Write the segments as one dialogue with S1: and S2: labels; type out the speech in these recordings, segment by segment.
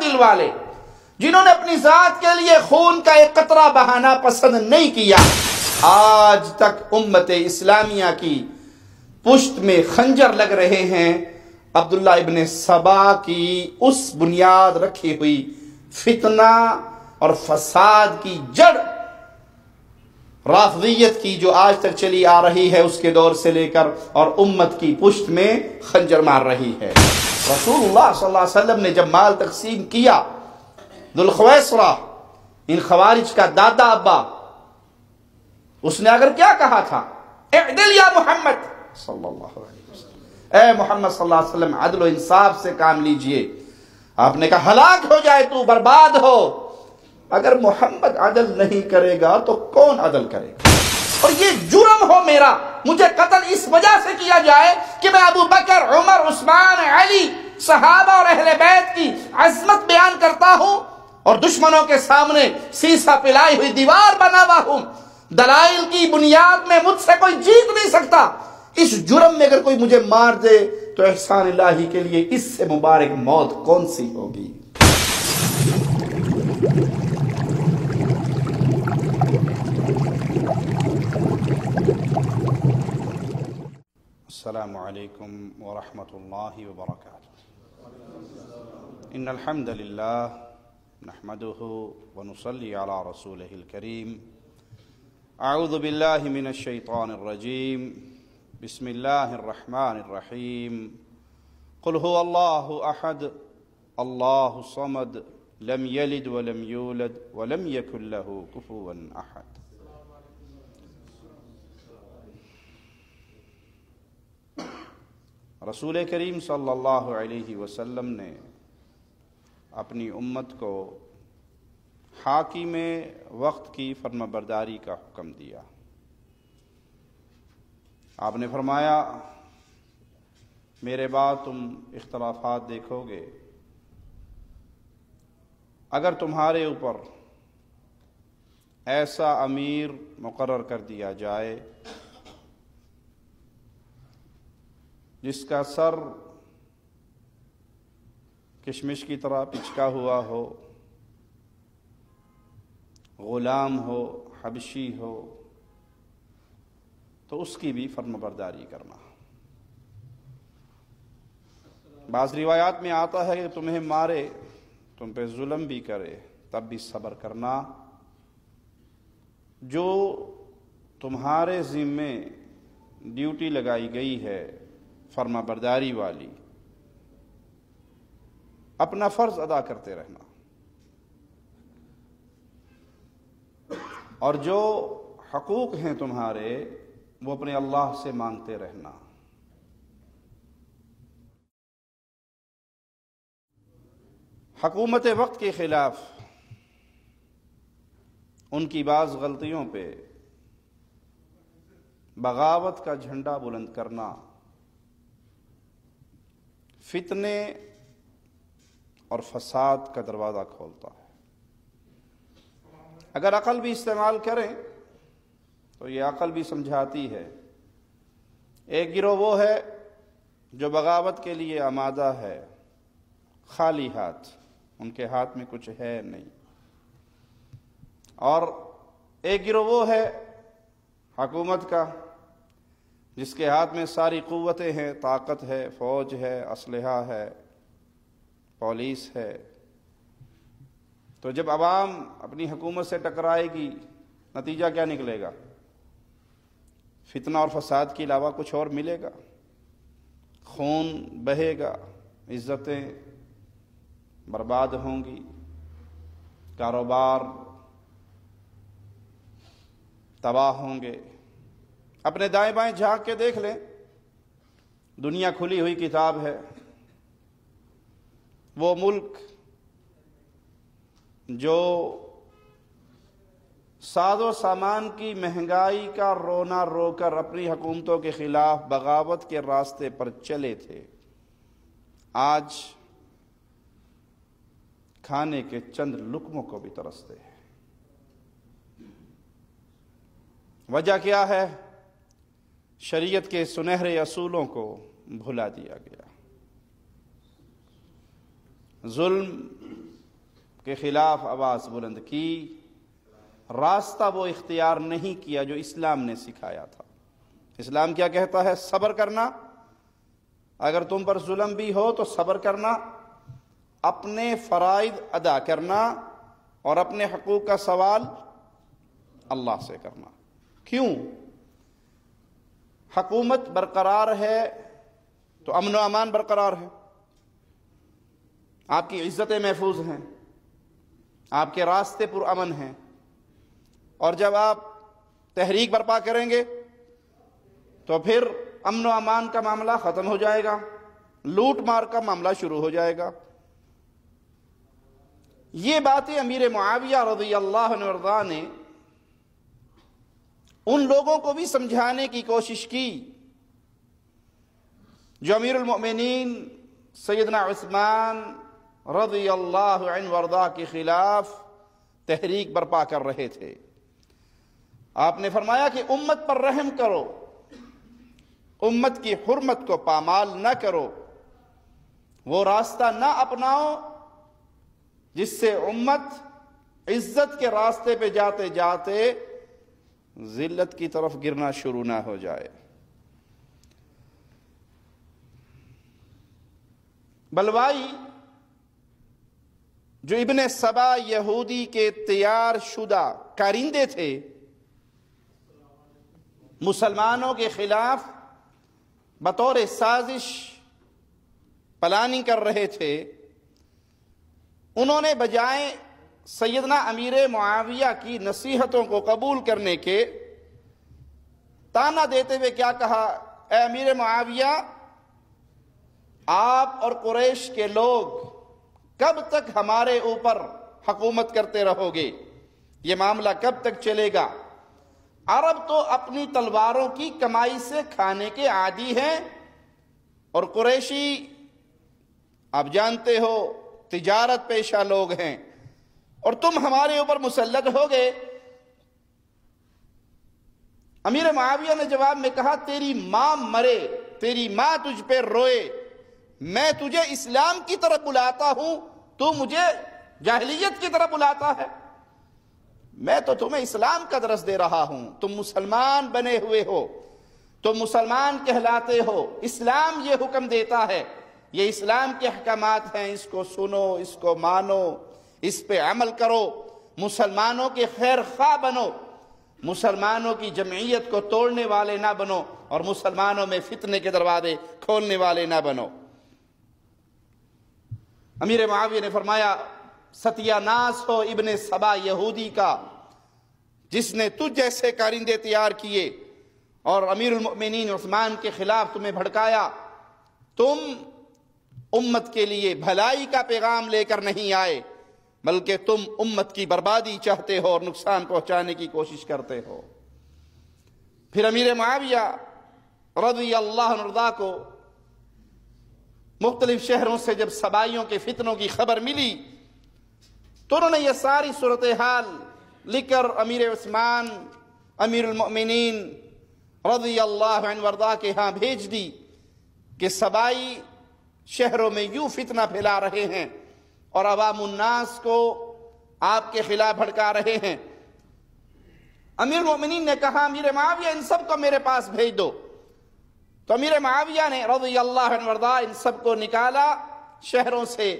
S1: دل والے جنہوں نے اپنی ذات کے لیے خون کا ایک قطرہ بہانا پسند نہیں کیا، آج تک امت اسلامیہ کی پشت میں خنجر لگ رہے ہیں عبداللہ ابن سبا کی اس بنیاد رکھی ہوئی فتنہ اور فساد کی جڑ رافضیت کی جو آج تک چلی آ رہی ہے اس کے دور سے لے کر، اور امت کی پشت میں خنجر مار رہی ہے۔ رسول اللہ صلی اللہ علیہ وسلم نے جب مال تقسیم کیا، ذوالخویسرہ ان خوارج کا دادا ابا، اس نے اگر کیا کہا تھا، اعدل یا محمد صلی اللہ علیہ وسلم، اے محمد صلی اللہ علیہ وسلم عدل و انصاف سے کام لیجئے۔ آپ نے کہا ہلاک ہو جائے تو، برباد ہو، اگر محمد عدل نہیں کرے گا تو کون عدل کرے گا؟ اور یہ جرم ہو میرا، مجھے قتل اس وجہ سے کیا جائے کہ میں ابو بکر، عمر، عثمان، علی، صحابہ اور اہل بیت کی عظمت بیان کرتا ہوں اور دشمنوں کے سامنے سیسا پلائی ہوئی دیوار بنا ہوا ہوں، دلائل کی بنیاد میں مجھ سے کوئی جیت نہیں سکتا۔ اس جرم میں اگر کوئی مجھے مار دے تو احسان الہی کے لیے اس سے مبارک موت کون سی ہوگی؟ السلام علیکم ورحمۃ اللہ وبرکاتہ۔ ان الحمد للہ نحمده ونصلی علی رسولہ الکریم۔ اعوذ باللہ من الشیطان الرجیم، بسم اللہ الرحمن الرحیم۔ قل هو اللہ احد اللہ الصمد لم یلد ولم یولد ولم یکن له کفوا احد۔ رسول کریم صلی اللہ علیہ وسلم نے اپنی امت کو حاکم وقت کی فرمانبرداری کا حکم دیا۔ آپ نے فرمایا میرے بعد تم اختلافات دیکھو گے، اگر تمہارے اوپر ایسا امیر مقرر کر دیا جائے جس کا سر کشمش کی طرح پچکا ہوا ہو، غلام ہو، حبشی ہو، تو اس کی بھی فرمانبرداری کرنا۔ بعض روایات میں آتا ہے کہ تمہیں مارے، تم پہ ظلم بھی کرے، تب بھی صبر کرنا۔ جو تمہارے ذمے ڈیوٹی لگائی گئی ہے فرمانبرداری والی، اپنا فرض ادا کرتے رہنا، اور جو حقوق ہیں تمہارے وہ اپنے اللہ سے مانگتے رہنا۔ حکومت وقت کے خلاف ان کی بعض غلطیوں پہ بغاوت کا جھنڈا بلند کرنا فتنے اور فساد کا دروازہ کھولتا ہے۔ اگر عقل بھی استعمال کریں تو یہ عقل بھی سمجھاتی ہے۔ ایک گروہ وہ ہے جو بغاوت کے لیے آمادہ ہے، خالی ہاتھ، ان کے ہاتھ میں کچھ ہے نہیں، اور ایک گروہ وہ ہے حکومت کا جس کے ہاتھ میں ساری قوتیں ہیں، طاقت ہے، فوج ہے، اسلحہ ہے، پولیس ہے۔ تو جب عوام اپنی حکومت سے ٹکرائے گی، نتیجہ کیا نکلے گا؟ فتنہ اور فساد کے علاوہ کچھ اور ملے گا؟ خون بہے گا، عزتیں برباد ہوں گی، کاروبار تباہ ہوں گے۔ اپنے دائیں بائیں جھانک کے دیکھ لیں، دنیا کھلی ہوئی کتاب ہے۔ وہ ملک جو ساز و سامان کی مہنگائی کا رونا رو کر اپنی حکومتوں کے خلاف بغاوت کے راستے پر چلے تھے، آج کھانے کے چند لقموں کو بھی ترستے ہیں۔ وجہ کیا ہے؟ شریعت کے سنہرے اصولوں کو بھلا دیا گیا۔ ظلم کے خلاف آواز بلند کی، راستہ وہ اختیار نہیں کیا جو اسلام نے سکھایا تھا۔ اسلام کیا کہتا ہے؟ صبر کرنا، اگر تم پر ظلم بھی ہو تو صبر کرنا، اپنے فرائض ادا کرنا اور اپنے حقوق کا سوال اللہ سے کرنا۔ کیوں؟ حکومت برقرار ہے تو امن و امان برقرار ہے، آپ کی عزتیں محفوظ ہیں، آپ کے راستے پر امن ہیں، اور جب آپ تحریک برپا کریں گے تو پھر امن و امان کا معاملہ ختم ہو جائے گا، لوٹ مار کا معاملہ شروع ہو جائے گا۔ یہ باتیں امیر معاویہ رضی اللہ عنہ وارضاہ نے ان لوگوں کو بھی سمجھانے کی کوشش کی جو امیر المؤمنین سیدنا عثمان رضی اللہ عنہ وارضاہ کے خلاف تحریک برپا کر رہے تھے۔ آپ نے فرمایا کہ امت پر رحم کرو، امت کی حرمت کو پامال نہ کرو، وہ راستہ نہ اپناؤ جس سے امت عزت کے راستے پہ جاتے جاتے ذلت کی طرف گرنا شروع نہ ہو جائے۔ بلوائی جو ابن سبا یہودی کے تیار شدہ کارندے تھے، مسلمانوں کے خلاف بطور سازش پلاننگ کر رہے تھے، انہوں نے بجائے سیدنا امیر معاویہ کی نصیحتوں کو قبول کرنے کے تانا دیتے ہوئے کیا کہا؟ اے امیر معاویہ، آپ اور قریش کے لوگ کب تک ہمارے اوپر حکومت کرتے رہو گے؟ یہ معاملہ کب تک چلے گا؟ عرب تو اپنی تلواروں کی کمائی سے کھانے کے عادی ہیں، اور قریشی آپ جانتے ہو تجارت پیشہ لوگ ہیں، اور تم ہمارے اوپر مسلط ہو گئے۔ امیر معاویہ نے جواب میں کہا، تیری ماں مرے، تیری ماں تجھ پہ روئے، میں تجھے اسلام کی طرف بلاتا ہوں، تو مجھے جاہلیت کی طرف بلاتا ہے؟ میں تو تمہیں اسلام کا درس دے رہا ہوں، تم مسلمان بنے ہوئے ہو، تم مسلمان کہلاتے ہو، اسلام یہ حکم دیتا ہے، یہ اسلام کے احکامات ہیں، اس کو سنو، اس کو مانو، اس پہ عمل کرو، مسلمانوں کے خیر خواہ بنو، مسلمانوں کی جمعیت کو توڑنے والے نہ بنو، اور مسلمانوں میں فتنے کے دروازے کھولنے والے نہ بنو۔ امیر معاویہ نے فرمایا، ستیہ ناس ہو ابن سبا یہودی کا، جس نے تجھ جیسے کارندے تیار کیے اور امیر المؤمنین عثمان کے خلاف تمہیں بھڑکایا۔ تم امت کے لیے بھلائی کا پیغام لے کر نہیں آئے، بلکہ تم امت کی بربادی چاہتے ہو اور نقصان پہنچانے کی کوشش کرتے ہو۔ پھر امیر معاویہ رضی اللہ عنہ کو مختلف شہروں سے جب سبائیوں کے فتنوں کی خبر ملی تو انہوں نے یہ ساری صورتحال لکھ کر امیر عثمان امیر المؤمنین رضی اللہ عنہ وارضاہ کے ہاں بھیج دی کہ سبائی شہروں میں یوں فتنہ پھیلا رہے ہیں اور عوام الناس کو آپ کے خلاف بھڑکا رہے ہیں۔ امیر المؤمنین نے کہا، امیر معاویہ ان سب کو میرے پاس بھیج دو۔ تو امیر معاویہ نے رضی اللہ عنہ وارضاہ ان سب کو نکالا شہروں سے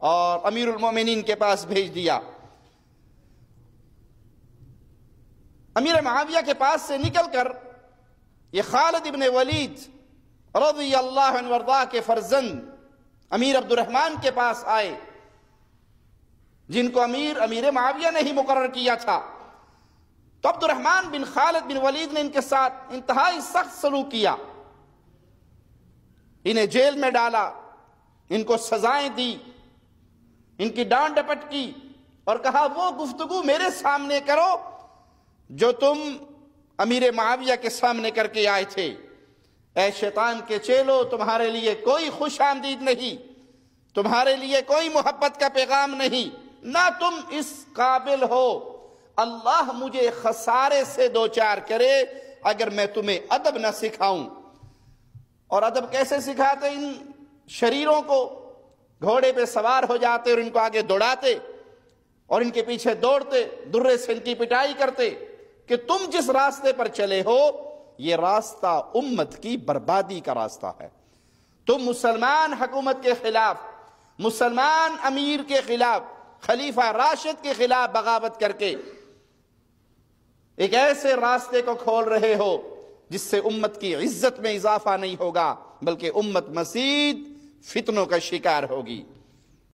S1: اور امیر المؤمنین کے پاس بھیج دیا۔ امیر معاویہ کے پاس سے نکل کر یہ خالد ابن ولید رضی اللہ عنہ وارضاہ کے فرزند امیر عبد الرحمن کے پاس آئے، جن کو امیر معاویہ نے ہی مقرر کیا تھا۔ تو عبد الرحمن بن خالد بن ولید نے ان کے ساتھ انتہائی سخت سلوک کیا، انہیں جیل میں ڈالا، ان کو سزائیں دی، ان کی ڈانٹ ڈپٹ کی اور کہا وہ گفتگو میرے سامنے کرو جو تم امیر معاویہ کے سامنے کر کے آئے تھے۔ اے شیطان کے چیلو، تمہارے لیے کوئی خوش آمدید نہیں، تمہارے لیے کوئی محبت کا پیغام نہیں، نہ تم اس قابل ہو۔ اللہ مجھے خسارے سے دوچار کرے اگر میں تمہیں ادب نہ سکھاؤں۔ اور ادب کیسے سکھاتے ان شریروں کو؟ گھوڑے پہ سوار ہو جاتے اور ان کو آگے دوڑاتے اور ان کے پیچھے دوڑتے، درے سے ان کی پٹائی کرتے کہ تم جس راستے پر چلے ہو یہ راستہ امت کی بربادی کا راستہ ہے۔ تم مسلمان حکومت کے خلاف، مسلمان امیر کے خلاف، خلیفہ راشد کے خلاف بغاوت کر کے ایک ایسے راستے کو کھول رہے ہو جس سے امت کی عزت میں اضافہ نہیں ہوگا بلکہ امت مزید فتنوں کا شکار ہوگی۔